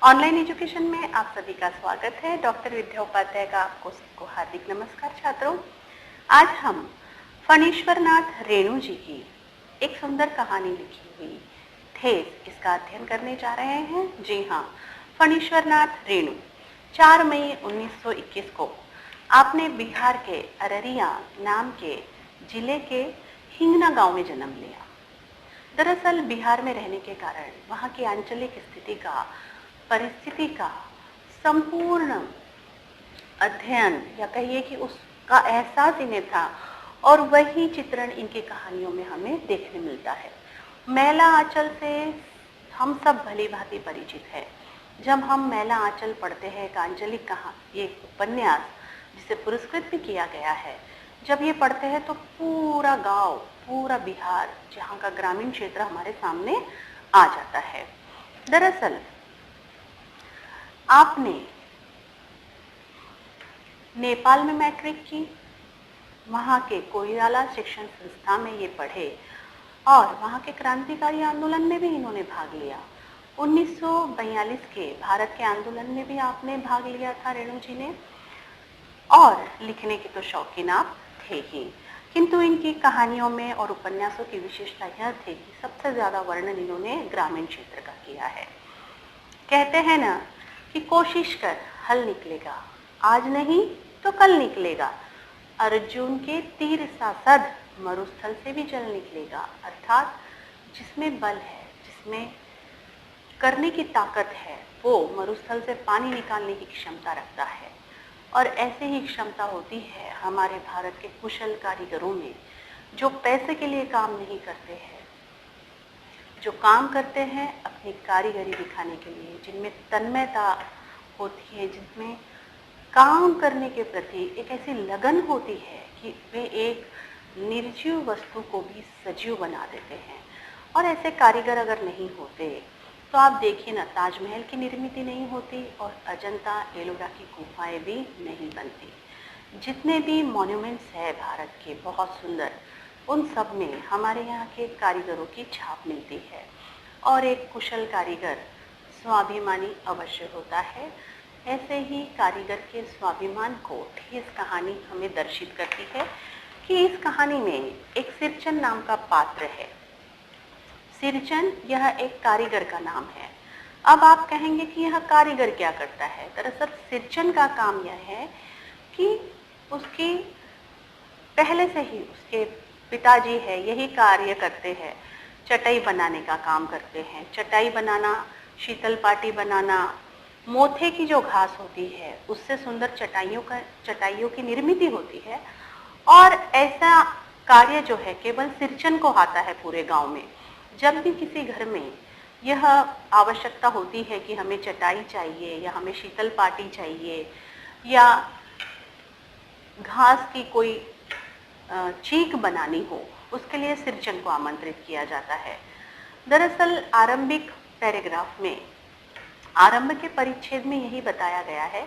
Online education में आप सभी का स्वागत है। डॉक्टर विद्या उपाध्याय का आपको सबको हार्दिक नमस्कार छात्रों। आज हम फणीश्वरनाथ रेणु जी की एक सुंदर कहानी लिखी हुई ठेस इसका अध्ययन करने जा रहे हैं। जी हाँ, फणीश्वरनाथ रेणु 4 मई 1921 को आपने बिहार के अररिया नाम के जिले के हिंगना गांव में जन्म लिया। दरअसल बिहार में रहने के कारण वहाँ की आंचलिक स्थिति का, परिस्थिति का संपूर्ण अध्ययन या कहिए कि उसका एहसास इन्हें था और वही चित्रण इनकी कहानियों में हमें देखने मिलता है। मैला आंचल से हम सब भली भांति परिचित है। जब हम मैला आंचल पढ़ते हैं, एक आंचलिक ये उपन्यास जिसे पुरस्कृत भी किया गया है, जब ये पढ़ते हैं तो पूरा गांव, पूरा बिहार, जहाँ का ग्रामीण क्षेत्र हमारे सामने आ जाता है। दरअसल आपने नेपाल में मैट्रिक की, वहाँ के कोइराला शिक्षण संस्था में ये पढ़े और वहाँ के क्रांतिकारी आंदोलन में भी इन्होंने भाग लिया। 1942 के भारत के आंदोलन में भी आपने भाग लिया था रेणु जी ने, और लिखने की तो शौकीन आप थे ही, किंतु इनकी कहानियों में और उपन्यासों की विशेषता यह थी कि सबसे ज्यादा वर्णन इन्होंने ग्रामीण क्षेत्र का किया है। कहते हैं ना कि कोशिश कर हल निकलेगा, आज नहीं तो कल निकलेगा। अर्जुन के तीर सा सद मरुस्थल से भी जल निकलेगा। अर्थात जिसमें बल है, जिसमें करने की ताकत है, वो मरुस्थल से पानी निकालने की क्षमता रखता है। और ऐसे ही क्षमता होती है हमारे भारत के कुशल कारीगरों में, जो पैसे के लिए काम नहीं करते हैं, जो काम करते हैं अपनी कारीगरी दिखाने के लिए, जिनमें तन्मयता होती है, जिनमें काम करने के प्रति एक ऐसी लगन होती है कि वे एक निर्जीव वस्तु को भी सजीव बना देते हैं। और ऐसे कारीगर अगर नहीं होते तो आप देखिए ना, ताजमहल की निर्मिति नहीं होती और अजंता एलोरा की गुफाएं भी नहीं बनती। जितने भी मॉन्यूमेंट्स है भारत के बहुत सुंदर, उन सब में हमारे यहाँ के कारीगरों की छाप मिलती है। और एक कुशल कारीगर स्वाभिमानी अवश्य होता है। ऐसे ही कारीगर के स्वाभिमान को ठेस कहानी हमें दर्शित करती है कि इस कहानी में एक सिरचन नाम का पात्र है। सिरचन यह एक कारीगर का नाम है। अब आप कहेंगे कि यह कारीगर क्या करता है। दरअसल सिरचन का काम यह है कि उसकी पहले से ही उसके पिताजी है यही कार्य करते हैं, चटाई बनाने का काम करते हैं। चटाई बनाना, शीतल पाटी बनाना, मोथे की जो घास होती है उससे सुंदर चटाइयों की निर्मिति होती है। और ऐसा कार्य जो है केवल सिरचन को आता है पूरे गांव में। जब भी किसी घर में यह आवश्यकता होती है कि हमें चटाई चाहिए या हमें शीतल पाटी चाहिए या घास की कोई चीक बनानी हो, उसके लिए सिरचन को आमंत्रित किया जाता है। दरअसल आरंभिक पैराग्राफ में, आरंभ के परिच्छेद में यही बताया गया है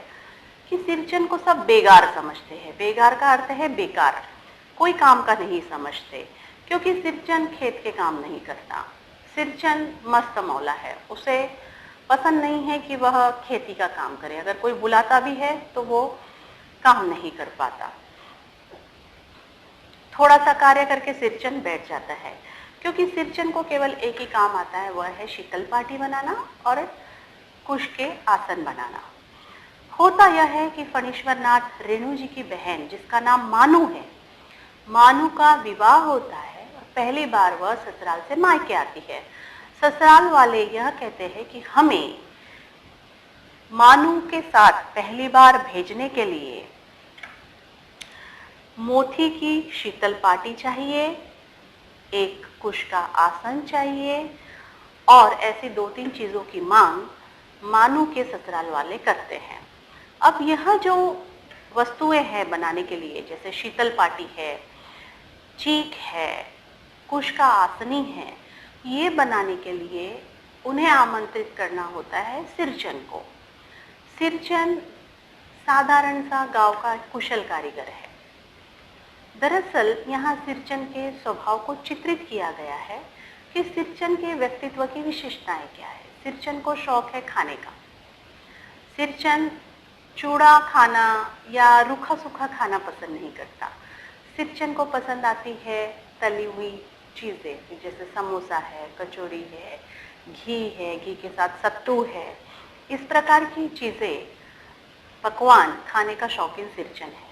कि सिरचन को सब बेगार समझते हैं। बेगार का अर्थ है बेकार, कोई काम का नहीं समझते, क्योंकि सिरचन खेत के काम नहीं करता। सिरचन मस्त मौला है, उसे पसंद नहीं है कि वह खेती का काम करे। अगर कोई बुलाता भी है तो वो काम नहीं कर पाता। थोड़ा सा कार्य करके सिरचन बैठ जाता है, क्योंकि सिरचन को केवल एक ही काम आता है, वह है शीतल पाटी बनाना और कुश के आसन बनाना। होता यह है कि फणीश्वरनाथ रेणु जी की बहन, जिसका नाम मानू है, मानू का विवाह होता है और पहली बार वह ससुराल से मायके आती है। ससुराल वाले यह कहते हैं कि हमें मानू के साथ पहली बार भेजने के लिए मोती की शीतल पाटी चाहिए, एक कुश का आसन चाहिए और ऐसी 2-3 चीजों की मांग मानू के ससुराल वाले करते हैं। अब यह जो वस्तुएं हैं बनाने के लिए, जैसे शीतल पाटी है, चीक है, कुश का आसनी है, ये बनाने के लिए उन्हें आमंत्रित करना होता है सिरचन को। सिरचन साधारण सा गांव का कुशल कारीगर है। दरअसल यहाँ सिरचन के स्वभाव को चित्रित किया गया है कि सिरचन के व्यक्तित्व की विशेषताएं क्या है। सिरचन को शौक है खाने का, सिरचन चूड़ा खाना या रूखा सूखा खाना पसंद नहीं करता। सिरचन को पसंद आती है तली हुई चीज़ें, जैसे समोसा है, कचौड़ी है, घी के साथ सत्तू है। इस प्रकार की चीज़ें, पकवान खाने का शौकीन सिरचन है।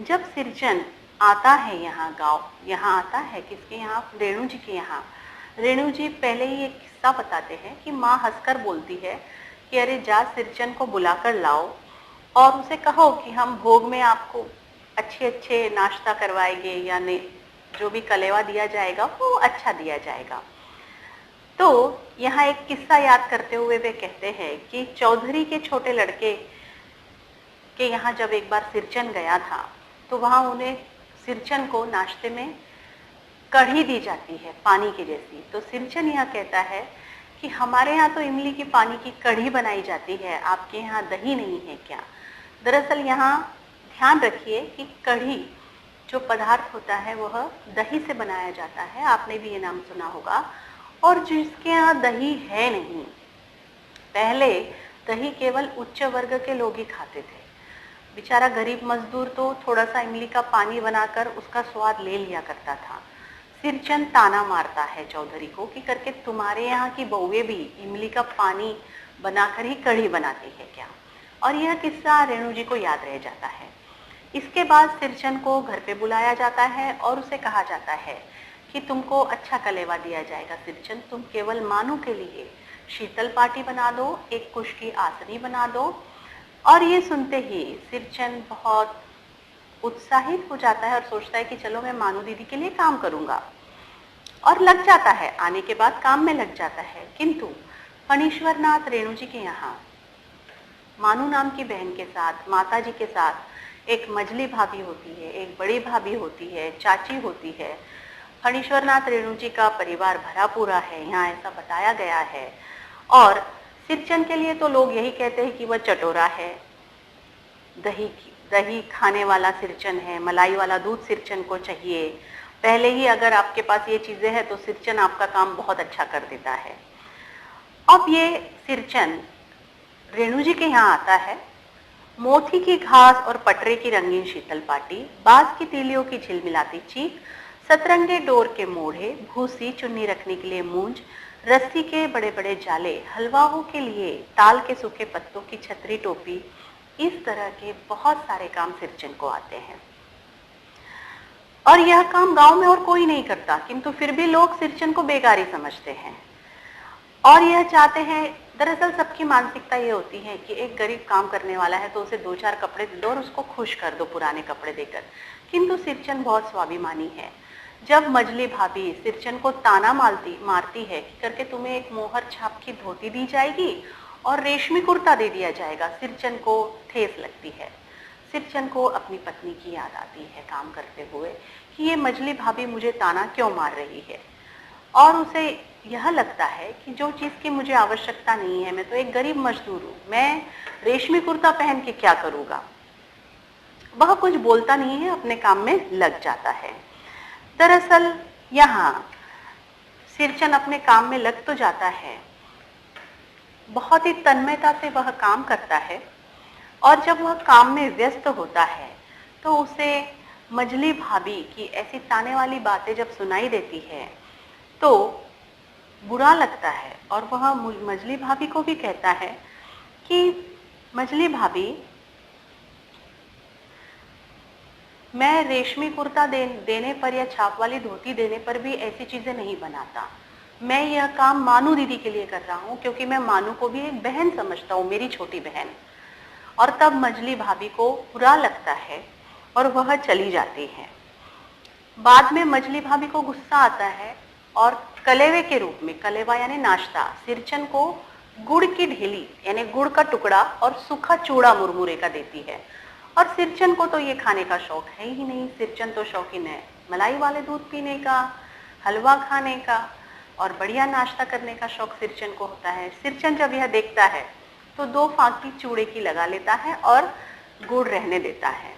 जब सिरचन आता है यहाँ आता है किसके यहाँ? रेणु जी के यहाँ। रेणु जी पहले ही एक किस्सा बताते हैं कि माँ हंसकर बोलती है कि अरे जा सिरचन को बुलाकर लाओ और उसे कहो कि हम भोग में आपको अच्छे अच्छे नाश्ता करवाएंगे, यानी जो भी कलेवा दिया जाएगा वो अच्छा दिया जाएगा। तो यहाँ एक किस्सा याद करते हुए वे कहते हैं कि चौधरी के छोटे लड़के के यहाँ जब एक बार सिरचन गया था तो वहाँ उन्हें सिरचन को नाश्ते में कढ़ी दी जाती है पानी की जैसी। तो सिरचन यह कहता है कि हमारे यहाँ तो इमली की पानी की कढ़ी बनाई जाती है, आपके यहाँ दही नहीं है क्या? दरअसल यहाँ ध्यान रखिए कि कढ़ी जो पदार्थ होता है वह दही से बनाया जाता है, आपने भी ये नाम सुना होगा। और जिसके यहाँ दही है नहीं, पहले दही केवल उच्च वर्ग के लोग ही खाते थे। बेचारा गरीब मजदूर तो थोड़ा सा इमली का पानी बनाकर उसका स्वाद ले लिया करता था। सिरचन ताना मारता है चौधरी को कि करके तुम्हारे यहाँ की बहुएं भी इमली का पानी बनाकर ही कढ़ी बनाती है क्या? और यह किस्सा रेणु जी को याद रह जाता है। इसके बाद सिरचन को घर पे बुलाया जाता है और उसे कहा जाता है कि तुमको अच्छा कलेवा दिया जाएगा सिरचन, तुम केवल मानू के लिए शीतल पाटी बना दो, एक कुश की आसनी बना दो। और ये सुनते ही सिरचन बहुत उत्साहित हो जाता है और सोचता है कि चलो मैं मानू दीदी के लिए काम करूंगा, और लग जाता है। आने के बाद काम में लग जाता है। किंतु फणीश्वरनाथ रेणु जी के यहाँ मानू नाम की बहन के साथ, माता जी के साथ एक मझली भाभी होती है, एक बड़ी भाभी होती है, चाची होती है। फणीश्वरनाथ रेणु जी का परिवार भरा पूरा है, यहाँ ऐसा बताया गया है। और सिरचन के लिए तो लोग यही कहते हैं कि वह चटोरा है, दही खाने वाला सिरचन है, मलाई वाला दूध सिरचन को चाहिए। पहले ही अगर आपके पास ये चीजें हैं तो सिरचन आपका काम बहुत अच्छा कर देता है। अब ये सिरचन रेणु जी के यहाँ आता है। मोती की घास और पटरे की रंगीन शीतल पाटी, बांस की तीलियों की झिलमिलाती चीख, सतरंगे डोर के मोढ़े, भूसी चुन्नी रखने के लिए मूंज, रस्सी के बड़े बड़े जाले, हलवाओं के लिए ताल के सूखे पत्तों की छतरी टोपी, इस तरह के बहुत सारे काम सिरचन को आते हैं। और यह काम गांव में और कोई नहीं करता, किंतु फिर भी लोग सिरचन को बेगारी समझते हैं और यह चाहते हैं। दरअसल सबकी मानसिकता ये होती है कि एक गरीब काम करने वाला है तो उसे दो चार कपड़े दे दो और उसको खुश कर दो पुराने कपड़े देकर। किंतु सिरचन बहुत स्वाभिमानी है। जब मजली भाभी सिरचन को ताना मारती है कि करके तुम्हें एक मोहर छाप की धोती दी जाएगी और रेशमी कुर्ता दे दिया जाएगा, सिरचन को ठेस लगती है। सिरचन को अपनी पत्नी की याद आती है काम करते हुए कि ये मजली भाभी मुझे ताना क्यों मार रही है, और उसे यह लगता है कि जो चीज़ की मुझे आवश्यकता नहीं है, मैं तो एक गरीब मजदूर हूँ, मैं रेशमी कुर्ता पहन के क्या करूँगा। वह कुछ बोलता नहीं है, अपने काम में लग जाता है। दरअसल यहाँ सिरचन अपने काम में लग तो जाता है, बहुत ही तन्मयता से वह काम करता है, और जब वह काम में व्यस्त होता है तो उसे मजली भाभी की ऐसी ताने वाली बातें जब सुनाई देती है तो बुरा लगता है। और वह मजली भाभी को भी कहता है कि मजली भाभी, मैं रेशमी कुर्ता देने पर या छाप वाली धोती देने पर भी ऐसी चीजें नहीं बनाता। मैं यह काम मानू दीदी के लिए कर रहा हूँ, क्योंकि मैं मानू को भी एक बहन समझता हूँ, मेरी छोटी बहन। और तब मजली भाभी को बुरा लगता है और वह चली जाती है। बाद में मजली भाभी को गुस्सा आता है और कलेवे के रूप में, कलेवा यानी नाश्ता, सिरचन को गुड़ की ढेली यानी गुड़ का टुकड़ा और सूखा चूड़ा मुरमुरे का देती है। और सिरचन को तो ये खाने का शौक है ही नहीं। सिरचन तो शौकीन है मलाई वाले दूध पीने का, हलवा खाने का, और बढ़िया नाश्ता करने का शौक सिरचन को होता है। सिरचन जब यह देखता है तो 2 फांकी चूड़े की लगा लेता है और गुड़ रहने देता है।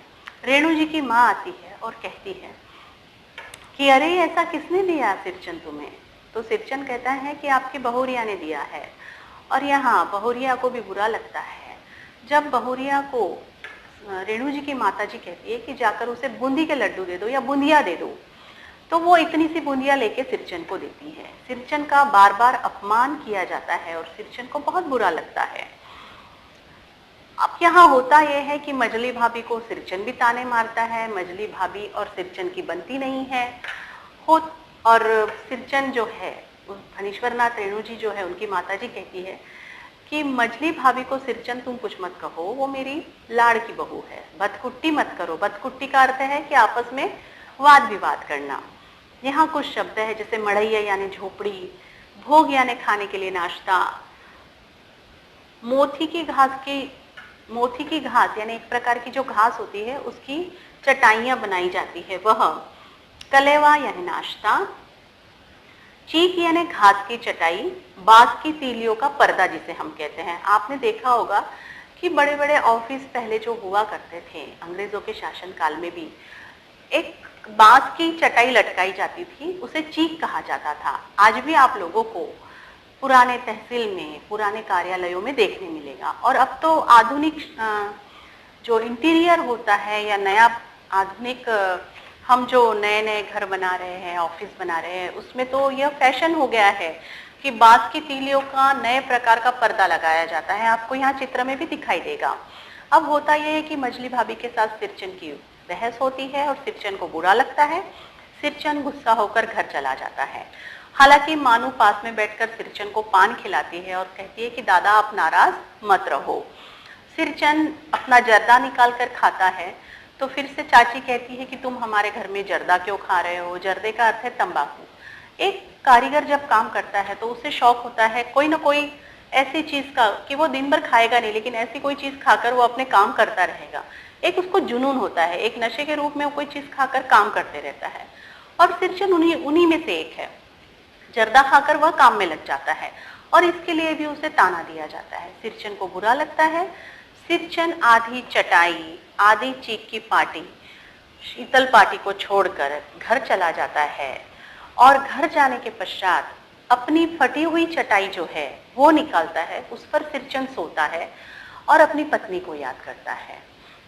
रेणु जी की माँ आती है और कहती है कि अरे ऐसा किसने दिया सिरचन तुम्हें? तो सिरचन कहता है कि आपकी बहुरिया ने दिया है। और यहाँ बहुरिया को भी बुरा लगता है। जब बहुरिया को रेणु जी की माता जी कहती है कि जाकर उसे बूंदी के लड्डू दे दो या बूंदिया दे दो, तो वो इतनी सी बूंदिया लेके सिरचन को देती है। सिरचन का बार बार अपमान किया जाता है और सिरचन को बहुत बुरा लगता है। अब यहाँ होता यह है कि मजली भाभी को सिरचन भी ताने मारता है, मजली भाभी और सिरचन की बनती नहीं है और सिरचन जो है, फणीश्वरनाथ रेणु जी जो है उनकी माता जी कहती है कि मजली भाभी को सिरचन तुम कुछ मत कहो, वो मेरी लाड़ की बहू है, बदकुट्टी मत करो। बदकुट्टी का अर्थ है कि आपस में वाद विवाद करना। यहाँ कुछ शब्द है जैसे मड़ैया यानी झोपड़ी, भोग यानी खाने के लिए नाश्ता, मोथी की घास यानी एक प्रकार की जो घास होती है उसकी चटाइयां बनाई जाती है वह, कलेवा यानी नाश्ता, चीक यानी घास की चटाई, बांस की तीलियों का पर्दा जिसे हम कहते हैं। आपने देखा होगा कि बड़े बड़े ऑफिस पहले जो हुआ करते थे अंग्रेजों के शासन काल में भी एक बांस की चटाई लटकाई जाती थी, उसे चीक कहा जाता था। आज भी आप लोगों को पुराने तहसील में, पुराने कार्यालयों में देखने मिलेगा। और अब तो आधुनिक जो इंटीरियर होता है या नया आधुनिक हम जो नए नए घर बना रहे हैं, ऑफिस बना रहे हैं, उसमें तो यह फैशन हो गया है कि बांस की तीलियों का नए प्रकार का पर्दा लगाया जाता है। आपको यहाँ चित्र में भी दिखाई देगा। अब होता यह है कि मजली भाभी के साथ सिरचन की बहस होती है और सिरचन को बुरा लगता है। सिरचन गुस्सा होकर घर चला जाता है। हालांकि मानू पास में बैठकर सिरचन को पान खिलाती है और कहती है कि दादा आप नाराज मत रहो। सिरचन अपना जर्दा निकाल कर खाता है तो फिर से चाची कहती है कि तुम हमारे घर में जर्दा क्यों खा रहे हो। जर्दे का अर्थ है तंबाकू। एक कारीगर जब काम करता है तो उसे शौक होता है कोई ना कोई ऐसी चीज का कि वो दिन भर खाएगा नहीं, लेकिन ऐसी कोई चीज खाकर वो अपने काम करता रहेगा। एक उसको जुनून होता है, एक नशे के रूप में वो कोई चीज खाकर काम करते रहता है। और सिरचन उन्हीं में से एक है। जर्दा खाकर वह काम में लग जाता है और इसके लिए भी उसे ताना दिया जाता है। सिरचन को बुरा लगता है। सिरचन आधी चटाई, आधी चीक की पार्टी, शीतल पार्टी को छोड़कर घर चला जाता है और घर जाने के पश्चात अपनी फटी हुई चटाई जो है वो निकालता है, उस पर सिरचन सोता है और अपनी पत्नी को याद करता है।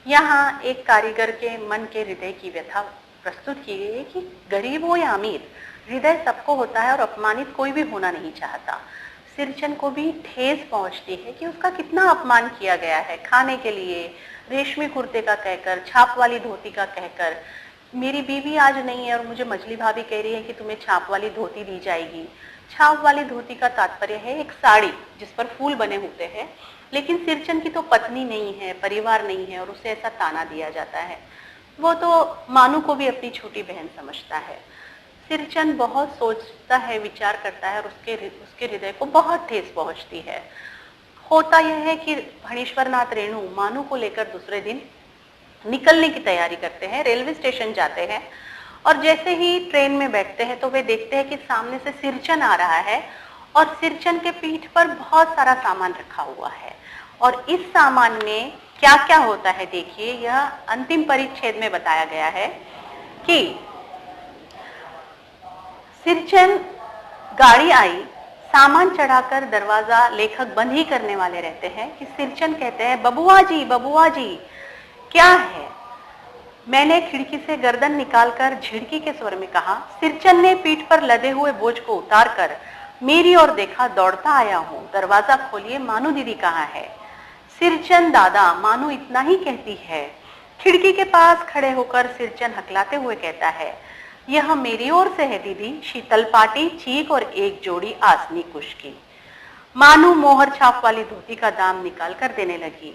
यहाँ एक कारीगर के मन के हृदय की व्यथा प्रस्तुत की गई है कि गरीब हो या अमीर, हृदय सबको होता है और अपमानित कोई भी होना नहीं चाहता। सिरचन को भी ठेस पहुंचती है कि उसका कितना अपमान किया गया है। खाने के लिए रेशमी कुर्ते का कहकर, छाप वाली धोती का कहकर, मेरी बीवी आज नहीं है और मुझे मछली भाभी कह रही है कि तुम्हें छाप वाली धोती दी जाएगी। छाप वाली धोती का तात्पर्य है एक साड़ी जिस पर फूल बने होते हैं, लेकिन सिरचन की तो पत्नी नहीं है, परिवार नहीं है और उसे ऐसा ताना दिया जाता है। वो तो मानू को भी अपनी छोटी बहन समझता है। सिरचन बहुत सोचता है, विचार करता है और उसके हृदय को बहुत ठेस पहुंचती है। होता यह है कि फणीश्वरनाथ रेणु मानू को लेकर दूसरे दिन निकलने की तैयारी करते हैं, रेलवे स्टेशन जाते हैं और जैसे ही ट्रेन में बैठते हैं तो वे देखते हैं कि सामने से सिरचन आ रहा है और सिरचन के पीठ पर बहुत सारा सामान रखा हुआ है। और इस सामान में क्या क्या होता है देखिए, यह अंतिम परिच्छेद में बताया गया है कि सिरचन गाड़ी आई, सामान चढ़ाकर दरवाजा लेखक बंद ही करने वाले रहते हैं कि सिरचन कहते हैं बबुआ जी क्या है। मैंने खिड़की से गर्दन निकालकर झिड़की के स्वर में कहा। सिरचन ने पीठ पर लदे हुए बोझ को उतारकर मेरी ओर देखा। दौड़ता आया हूं, दरवाजा खोलिए, मानू दीदी कहाँ है। सिरचन दादा, मानू इतना ही कहती है। खिड़की के पास खड़े होकर सिरचन हकलाते हुए कहता है, यह मेरी ओर से है दीदी, शीतल पाटी, चीक और एक जोड़ी आसनी कुश की। मानू मोहर छाप वाली धोती का दाम निकाल कर देने लगी।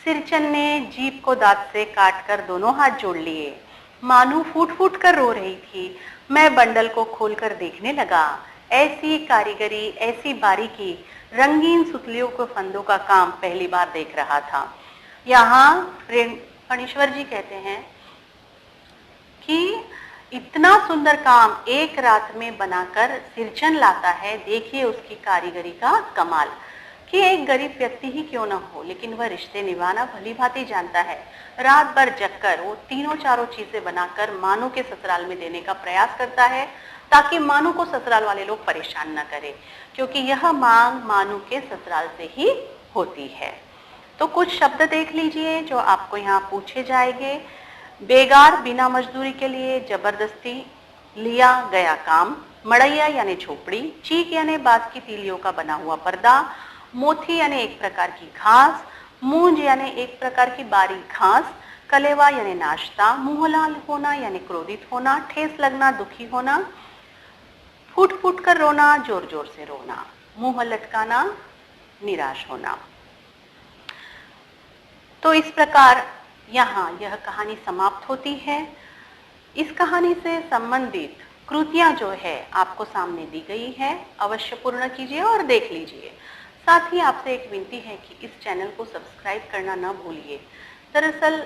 सिरचन ने जीभ को दांत से काटकर दोनों हाथ जोड़ लिए। मानू फूट फूट कर रो रही थी। मैं बंडल को खोलकर देखने लगा। ऐसी कारीगरी, ऐसी बारीकी, रंगीन सुतलियों के फंदों का काम पहली बार देख रहा था। यहाँ फणीश्वर जी कहते हैं कि इतना सुंदर काम एक रात में बनाकर सिरचन लाता है। देखिए उसकी कारीगरी का कमाल कि एक गरीब व्यक्ति ही क्यों ना हो, लेकिन वह रिश्ते निभाना भली भांति जानता है। रात भर जगकर वो तीनों चारों चीजें बनाकर मानू के ससुराल में देने का प्रयास करता है ताकि मानू को ससुराल वाले लोग परेशान ना करें, क्योंकि यह मांग मानू के ससुराल से ही होती है। तो कुछ शब्द देख लीजिए जो आपको यहाँ पूछे जाएंगे। बेगार, बिना मजदूरी के लिए जबरदस्ती लिया गया काम। मड़ैया यानी झोपड़ी। चीक यानी बांस की तीलियों का बना हुआ पर्दा। मोथी यानी एक प्रकार की घास। मूंज यानी एक प्रकार की बारीक घास। कलेवा यानी नाश्ता। मुंह लाल होना यानी क्रोधित होना। ठेस लगना, दुखी होना। फूट फूट कर रोना, जोर जोर से रोना। मुंह लटकाना, निराश होना। तो इस प्रकार यहाँ यह कहानी समाप्त होती है। इस कहानी से संबंधित कृतियां जो है आपको सामने दी गई है, अवश्य पूर्ण कीजिए और देख लीजिए। साथ ही आपसे एक विनती है कि इस चैनल को सब्सक्राइब करना न भूलिए। दरअसल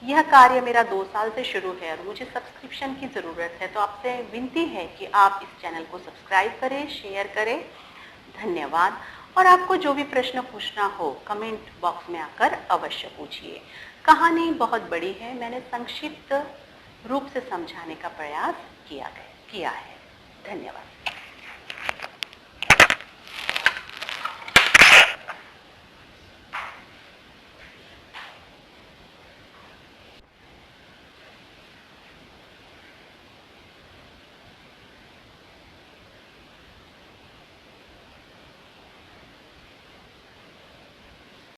यह कार्य मेरा 2 साल से शुरू है और मुझे सब्सक्रिप्शन की ज़रूरत है, तो आपसे विनती है कि आप इस चैनल को सब्सक्राइब करें, शेयर करें। धन्यवाद। और आपको जो भी प्रश्न पूछना हो कमेंट बॉक्स में आकर अवश्य पूछिए। कहानी बहुत बड़ी है, मैंने संक्षिप्त रूप से समझाने का प्रयास किया है। धन्यवाद।